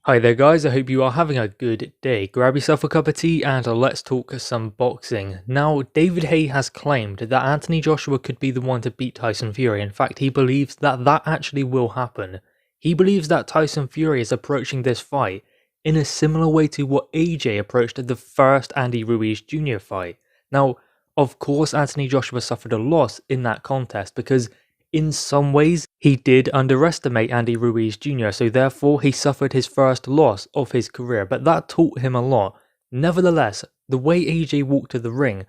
Hi there guys, I hope you are having a good day. Grab yourself a cup of tea and let's talk some boxing. Now, David Haye has claimed that Anthony Joshua could be the one to beat Tyson Fury. In fact, he believes that that actually will happen. He believes that Tyson Fury is approaching this fight in a similar way to what AJ approached the first Andy Ruiz Jr. fight. Now, of course, Anthony Joshua suffered a loss in that contest because in some ways, he did underestimate Andy Ruiz Jr., so therefore he suffered his first loss of his career, but that taught him a lot. Nevertheless, the way AJ walked to the ring,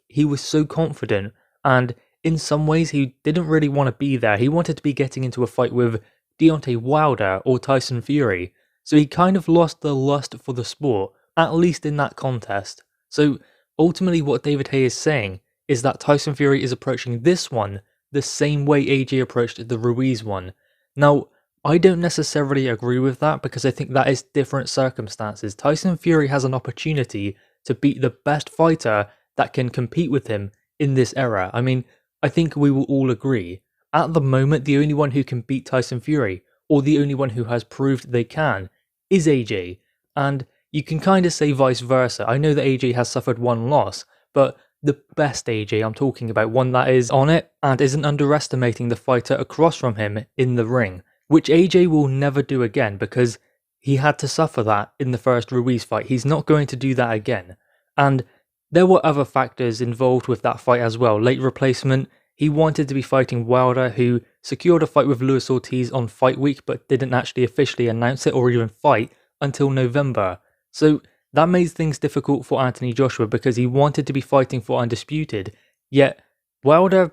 he was so confident, and in some ways he didn't really want to be there. He wanted to be getting into a fight with Deontay Wilder or Tyson Fury, so he kind of lost the lust for the sport, at least in that contest. So ultimately what David Haye is saying is that Tyson Fury is approaching this one the same way AJ approached the Ruiz one. Now, I don't necessarily agree with that because I think that is different circumstances. Tyson Fury has an opportunity to beat the best fighter that can compete with him in this era. I mean, I think we will all agree. At the moment, the only one who can beat Tyson Fury, or the only one who has proved they can, is AJ. And you can kind of say vice versa. I know that AJ has suffered one loss, but the best AJ I'm talking about, one that is on it and isn't underestimating the fighter across from him in the ring, which AJ will never do again because he had to suffer that in the first Ruiz fight. He's not going to do that again. And there were other factors involved with that fight as well. Late replacement, he wanted to be fighting Wilder, who secured a fight with Luis Ortiz on fight week but didn't actually officially announce it or even fight until November. So that made things difficult for Anthony Joshua because he wanted to be fighting for undisputed, yet Wilder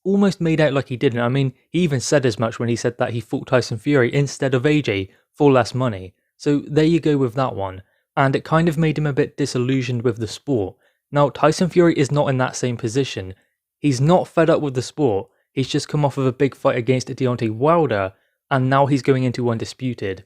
almost made out like he didn't. I mean, he even said as much when he said that he fought Tyson Fury instead of AJ for less money. So there you go with that one, and it kind of made him a bit disillusioned with the sport. Now, Tyson Fury is not in that same position. He's not fed up with the sport, he's just come off of a big fight against Deontay Wilder, and now he's going into undisputed.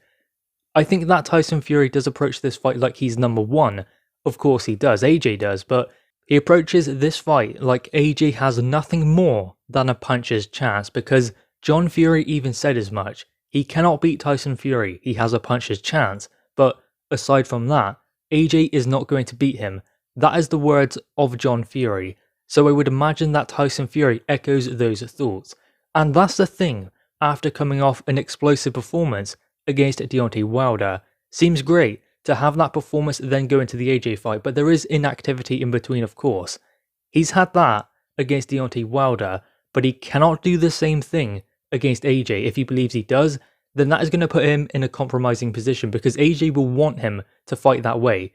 I think that Tyson Fury does approach this fight like he's number one. Of course he does, AJ does, but he approaches this fight like AJ has nothing more than a puncher's chance because John Fury even said as much. He cannot beat Tyson Fury, he has a puncher's chance, but aside from that, AJ is not going to beat him. That is the words of John Fury, so I would imagine that Tyson Fury echoes those thoughts. And that's the thing, after coming off an explosive performance against Deontay Wilder, seems great to have that performance then go into the AJ fight, but there is inactivity in between, of course. He's had that against Deontay Wilder, but he cannot do the same thing against AJ. If he believes he does, then that is going to put him in a compromising position because AJ will want him to fight that way.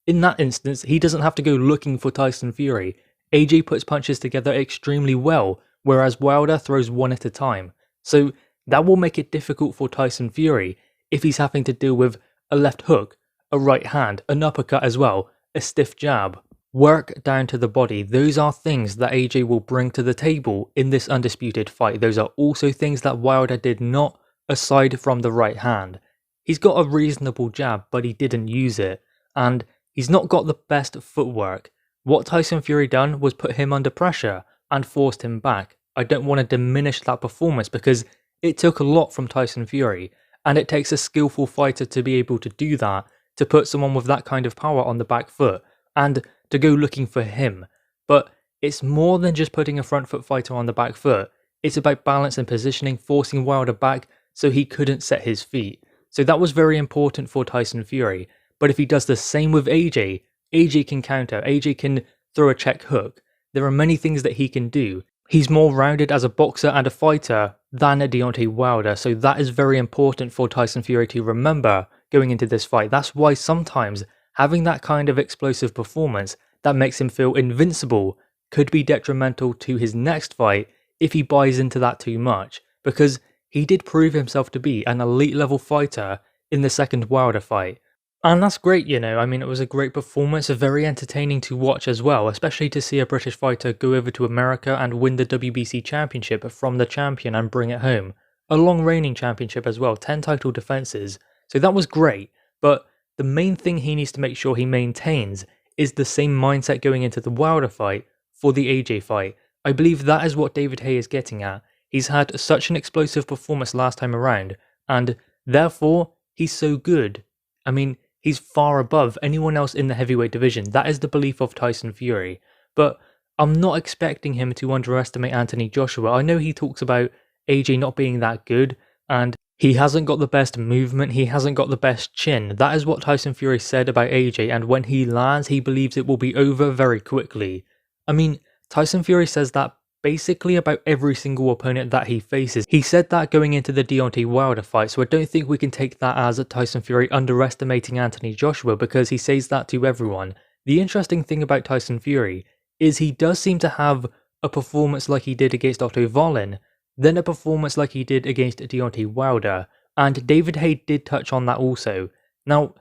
In that instance, he doesn't have to go looking for Tyson Fury. AJ puts punches together extremely well, whereas Wilder throws one at a time. So that will make it difficult for Tyson Fury if he's having to deal with a left hook, a right hand, an uppercut as well, a stiff jab. Work down to the body, those are things that AJ will bring to the table in this undisputed fight. Those are also things that Wilder did not, aside from the right hand. He's got a reasonable jab, but he didn't use it, and he's not got the best footwork. What Tyson Fury done was put him under pressure and forced him back. I don't want to diminish that performance because it took a lot from Tyson Fury, and it takes a skillful fighter to be able to do that, to put someone with that kind of power on the back foot, and to go looking for him. But it's more than just putting a front foot fighter on the back foot. It's about balance and positioning, forcing Wilder back so he couldn't set his feet. So that was very important for Tyson Fury. But if he does the same with AJ, AJ can counter, AJ can throw a check hook. There are many things that he can do. He's more rounded as a boxer and a fighter than Deontay Wilder, so that is very important for Tyson Fury to remember going into this fight. That's why sometimes having that kind of explosive performance that makes him feel invincible could be detrimental to his next fight if he buys into that too much, because he did prove himself to be an elite level fighter in the second Wilder fight. And that's great, you know, I mean, it was a great performance, very entertaining to watch as well, especially to see a British fighter go over to America and win the WBC championship from the champion and bring it home. A long reigning championship as well, 10 title defenses, so that was great, but the main thing he needs to make sure he maintains is the same mindset going into the Wilder fight for the AJ fight. I believe that is what David Haye is getting at. He's had such an explosive performance last time around, and therefore, he's so good. I mean, he's far above anyone else in the heavyweight division. That is the belief of Tyson Fury. But I'm not expecting him to underestimate Anthony Joshua. I know he talks about AJ not being that good, and he hasn't got the best movement, he hasn't got the best chin. That is what Tyson Fury said about AJ, and when he lands, he believes it will be over very quickly. I mean, Tyson Fury says that basically about every single opponent that he faces. He said that going into the Deontay Wilder fight, so I don't think we can take that as Tyson Fury underestimating Anthony Joshua, because he says that to everyone. The interesting thing about Tyson Fury is he does seem to have a performance like he did against Otto Wallin, then a performance like he did against Deontay Wilder, and David Haye did touch on that also. Now,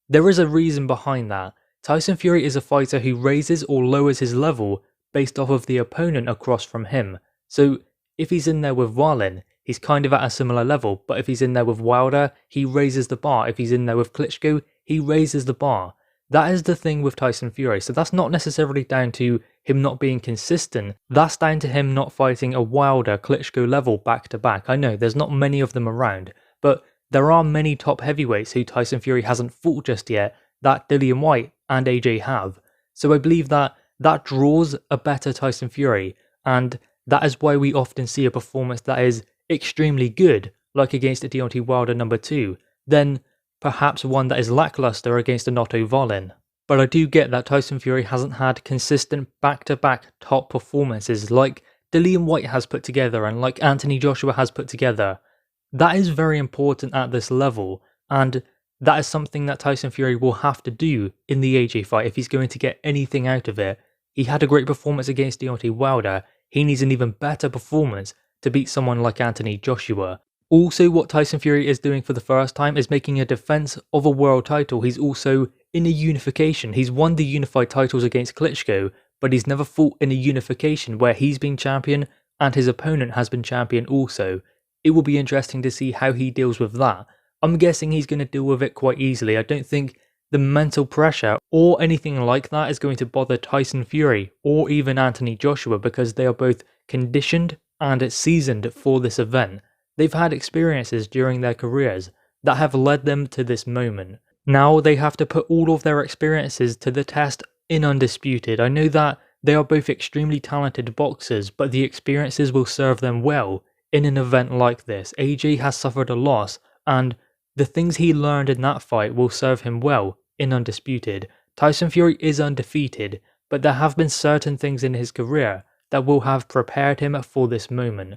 there is a reason behind that. Tyson Fury is a fighter who raises or lowers his level based off of the opponent across from him. So if he's in there with Wallin, he's kind of at a similar level, but if he's in there with Wilder, he raises the bar. If he's in there with Klitschko, he raises the bar. That is the thing with Tyson Fury, so that's not necessarily down to him not being consistent, that's down to him not fighting a Wilder, Klitschko level back to back. I know, there's not many of them around, but there are many top heavyweights who Tyson Fury hasn't fought just yet, that Dillian Whyte and AJ have. So I believe that draws a better Tyson Fury, and that is why we often see a performance that is extremely good, like against Deontay Wilder number 2, then perhaps one that is lackluster against an Otto Wallin. But I do get that Tyson Fury hasn't had consistent back-to-back top performances like Dillian Whyte has put together and like Anthony Joshua has put together. That is very important at this level, and that is something that Tyson Fury will have to do in the AJ fight if he's going to get anything out of it. He had a great performance against Deontay Wilder, he needs an even better performance to beat someone like Anthony Joshua. Also, what Tyson Fury is doing for the first time is making a defense of a world title. He's also in a unification. He's won the unified titles against Klitschko, but he's never fought in a unification where he's been champion and his opponent has been champion also. It will be interesting to see how he deals with that. I'm guessing he's going to deal with it quite easily. I don't think the mental pressure or anything like that is going to bother Tyson Fury or even Anthony Joshua, because they are both conditioned and seasoned for this event. They've had experiences during their careers that have led them to this moment. Now they have to put all of their experiences to the test in Undisputed. I know that they are both extremely talented boxers, but the experiences will serve them well in an event like this. AJ has suffered a loss, and the things he learned in that fight will serve him well in Undisputed. Tyson Fury is undefeated, but there have been certain things in his career that will have prepared him for this moment.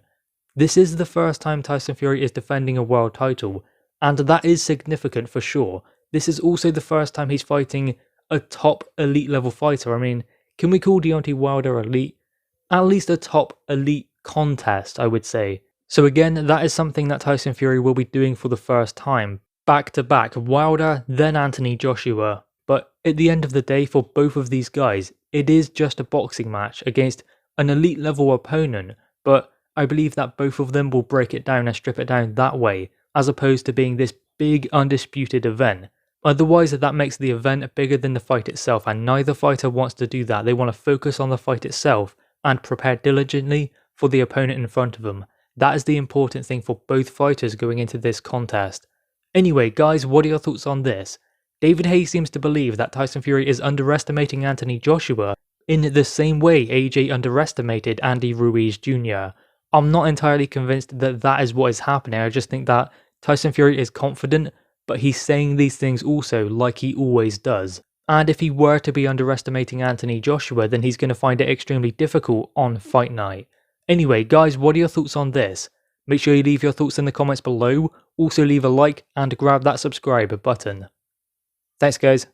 This is the first time Tyson Fury is defending a world title, and that is significant for sure. This is also the first time he's fighting a top elite level fighter. I mean, can we call Deontay Wilder elite? At least a top elite contest, I would say. So again, that is something that Tyson Fury will be doing for the first time. Back to back, Wilder, then Anthony Joshua. But at the end of the day, for both of these guys, it is just a boxing match against an elite level opponent, but I believe that both of them will break it down and strip it down that way, as opposed to being this big undisputed event. Otherwise, that makes the event bigger than the fight itself, and neither fighter wants to do that. They want to focus on the fight itself and prepare diligently for the opponent in front of them. That is the important thing for both fighters going into this contest. Anyway, guys, what are your thoughts on this? David Haye seems to believe that Tyson Fury is underestimating Anthony Joshua in the same way AJ underestimated Andy Ruiz Jr. I'm not entirely convinced that that is what is happening. I just think that Tyson Fury is confident, but he's saying these things also like he always does. And if he were to be underestimating Anthony Joshua, then he's going to find it extremely difficult on fight night. Anyway, guys, what are your thoughts on this? Make sure you leave your thoughts in the comments below. Also leave a like and grab that subscribe button. Thanks, guys.